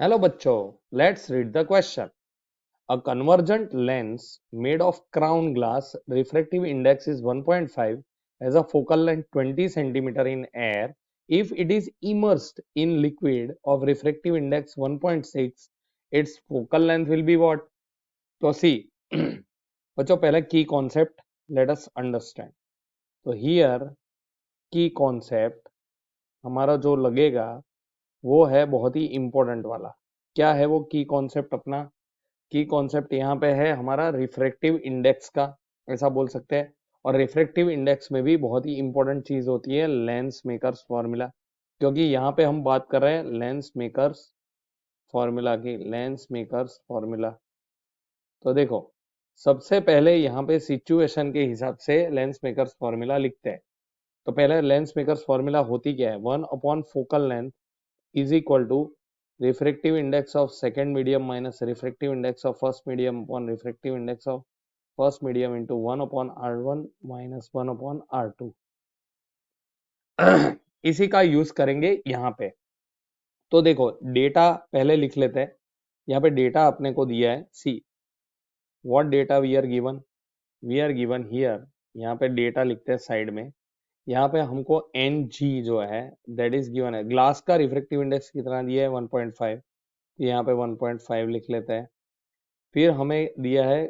Hello bachcho, let's read the question. A convergent lens made of crown glass, refractive index is 1.5, has a focal length 20 centimeter in air. If it is immersed in liquid of refractive index 1.6, its focal length will be what? So see, बच्चों पहले key concept let us understand. तो here key concept हमारा जो लगेगा वो है बहुत ही important वाला. क्या है वो की कॉन्सेप्ट अपना? की कॉन्सेप्ट यहाँ पे है हमारा रिफ्रैक्टिव इंडेक्स का, ऐसा बोल सकते हैं. और रिफ्रैक्टिव इंडेक्स में भी बहुत ही इंपॉर्टेंट चीज होती है लेंस मेकर्स फॉर्मूला, क्योंकि यहाँ पे हम बात कर रहे हैं लेंस मेकर्स फॉर्मूला की. लेंस मेकर्स फॉर्मूला, तो देखो सबसे पहले यहाँ पे सिचुएशन के हिसाब से लेंस मेकर्स फॉर्मूला लिखते हैं. तो पहले लेंस मेकर्स फॉर्मूला होती क्या है? 1 upon focal length is equal to refractive index of second medium minus refractive index of first medium upon refractive index of first medium into 1 upon r1 minus 1 upon r2. इसी का use करेंगे यहाँ पे. तो देखो डेटा पहले लिख लेते हैं. यहाँ पे डेटा अपने को दिया है. See what data we are given. We are given here. यहाँ पे डेटा लिखते हैं साइड में. यहाँ पे हमको एन जी जो है दैट इज गिवन है. ग्लास का रिफ्रेक्टिव इंडेक्स कितना दिया है? 1.5. यहाँ पे 1.5 लिख लेते हैं. फिर हमें दिया है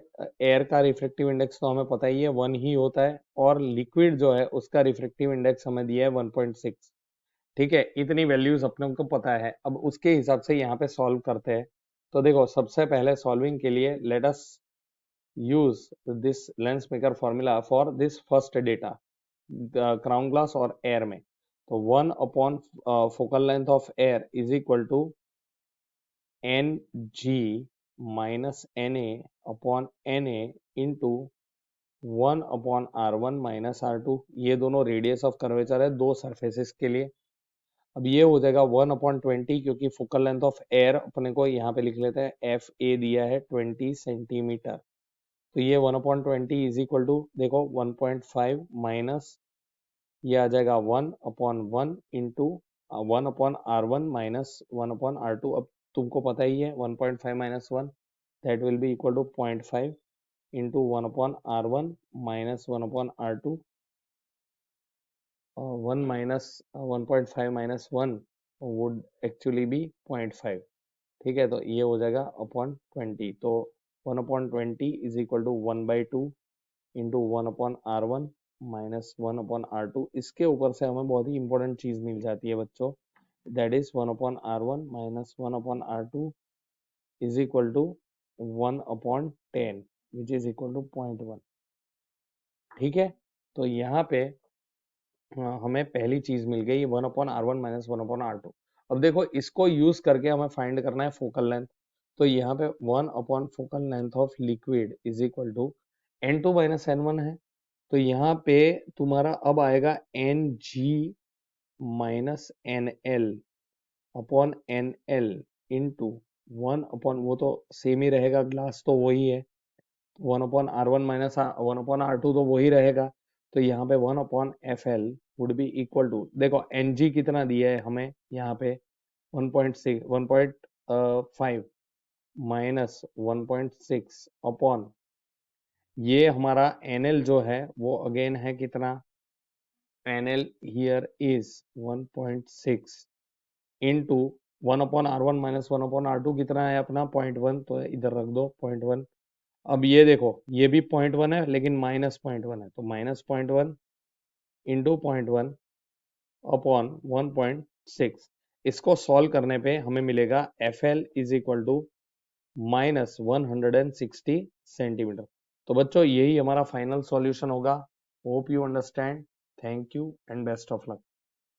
एयर का रिफ्रेक्टिव इंडेक्स, तो हमें पता ही है 1 ही होता है. और लिक्विड जो है उसका रिफ्रेक्टिव इंडेक्स हमें दिया है 1.6. ठीक है, इतनी वैल्यूज अपने को पता है. अब उसके हिसाब से यहाँ पे सॉल्व करते हैं. तो देखो सबसे पहले सॉल्विंग के लिए let us use this lens maker formula for this first data crown glass और एयर में. तो 1 upon focal length of air is equal to n g minus n a upon n a into 1 upon r1 minus r2. ये दोनों radius of curvature है दो surfaces के लिए. अब ये हो जाएगा 1/20, क्योंकि फोकल लेंथ ऑफ एयर अपने को यहाँ पे लिख लेते हैं एफ ए दिया है 20 सेंटीमीटर. तो ये 1/20 इज इक्वल टू देखो 1.5 माइनस ये आ जाएगा 1/1 इंटू 1/r1 माइनस 1/r2. अब तुमको पता ही है 1.5 minus 1 that will be equal to 0.5 into 1/r1 minus 1/r2. 1 minus 1.5 minus 1 would actually be 0.5. ठीक है, तो ये हो जाएगा अपॉन 20. तो 1/20 is equal to 1/2 into 1/r1 minus 1/r2. इसके ऊपर से हमें बहुत ही इंपॉर्टेंट चीज मिल जाती है बच्चों, that is 1/r1 minus 1/r2 is equal to 1/10 which is equal to 0.1. ठीक है, तो यहाँ पे हमें पहली चीज मिल गई 1/r1 माइनस 1/r2. अब देखो इसको यूज करके हमें फाइंड करना है फोकल लेंथ. तो यहाँ पे 1 upon focal length of liquid is equal to n2 minus n1 है. तो यहाँ पे तुम्हारा अब आएगा n g minus n l upon n l into 1 upon वो तो सेम ही रहेगा, ग्लास तो वही है. 1/r1 माइनस 1/r2 तो वही रहेगा. तो यहाँ पे 1/fl would be equal to देखो एन जी कितना दिया है हमें यहाँ पे 1.6 1.5 माइनस 1.6 अपॉन ये हमारा एनएल जो है वो अगेन है कितना? NL here is 1.6 into 1/r1 minus 1/r2 कितना है अपना 0.1. तो इधर रख दो 0.1. अब ये देखो ये भी 0.1 है लेकिन माइनस 0.1 है, तो माइनस 0.1 इंटू 0.1 अपॉन 1.6. इसको सॉल्व करने पे हमें मिलेगा f l is equal to minus 160 centimetre. तो बच्चों यही हमारा फाइनल सॉल्यूशन होगा. Hope you understand. Thank you and best of luck.